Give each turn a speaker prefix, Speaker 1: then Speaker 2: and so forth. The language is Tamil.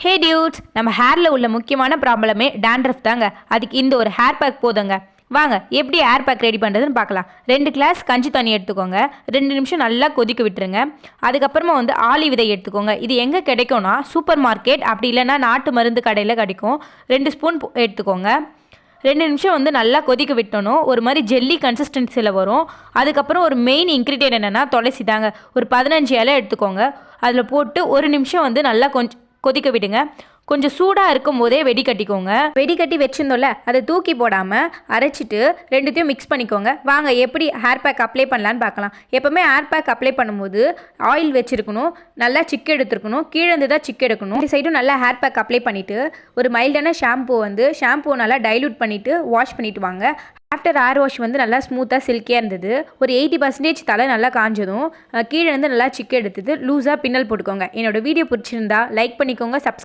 Speaker 1: ஹே டியூட்ஸ், நம்ம ஹேரில் உள்ள முக்கியமான ப்ராப்ளமே டேண்ட்ரஃப் தாங்க. அதுக்கு இந்த ஒரு ஹேர் பேக் போதுங்க. வாங்க எப்படி ஹேர் பேக் ரெடி பண்ணுறதுன்னு பார்க்கலாம். 2 கிளாஸ் கஞ்சி தண்ணி எடுத்துக்கோங்க. 2 நிமிஷம் நல்லா கொதிக்க விட்டுருங்க. அதுக்கப்புறமா ஆளி விதை எடுத்துக்கோங்க. இது எங்கே கிடைக்கும்னா சூப்பர் மார்க்கெட், அப்படி இல்லைன்னா நாட்டு மருந்து கடையில் கிடைக்கும். 2 ஸ்பூன் எடுத்துக்கோங்க. 2 நிமிஷம் நல்லா கொதிக்க விட்டணும். ஒரு மாதிரி ஜெல்லி கன்சிஸ்டன்சியில் வரும். அதுக்கப்புறம் ஒரு மெயின் இன்க்ரீடியன்ட் என்னென்னா துளசி தாங்க. ஒரு 15 இலை எடுத்துக்கோங்க. அதில் போட்டு 1 நிமிஷம் நல்லா கொஞ்சம் கொதிக்க விடுங்க. கொஞ்சம் சூடாக இருக்கும் போதே வெடிக்கட்டிக்கோங்க. வெடிக்கட்டி வச்சுருந்தோம்ல, அதை தூக்கி போடாமல் அரைச்சிட்டு ரெண்டுத்தையும் மிக்ஸ் பண்ணிக்கோங்க. வாங்க எப்படி ஹேர் பேக் அப்ளை பண்ணலான்னு பார்க்கலாம். எப்போவுமே ஹேர் பேக் அப்ளை பண்ணும்போது ஆயில் வச்சுருக்கணும், நல்லா சிக்கு எடுத்துருக்கணும், கீழே இருந்து தான் சிக்கு எடுக்கணும். இந்த சைடும் நல்லா ஹேர் பேக் அப்ளை பண்ணிவிட்டு ஒரு மைல்டான ஷாம்பூ நல்லா டைல்யூட் பண்ணிவிட்டு வாஷ் பண்ணிவிட்டு வாங்க. ஆஃப்டர் ஹேர் வாஷ் நல்லா ஸ்மூத்தாக சில்கியாக இருந்தது. ஒரு 80% தலை நல்லா காஞ்சதும் கீழே இருந்து நல்லா சிக்கு எடுத்தது லூஸாக பின்னல் போட்டுக்கோங்க. என்னோடய வீடியோ பிடிச்சிருந்தா லைக் பண்ணிக்கோங்க, சப்ஸ்கிரைப்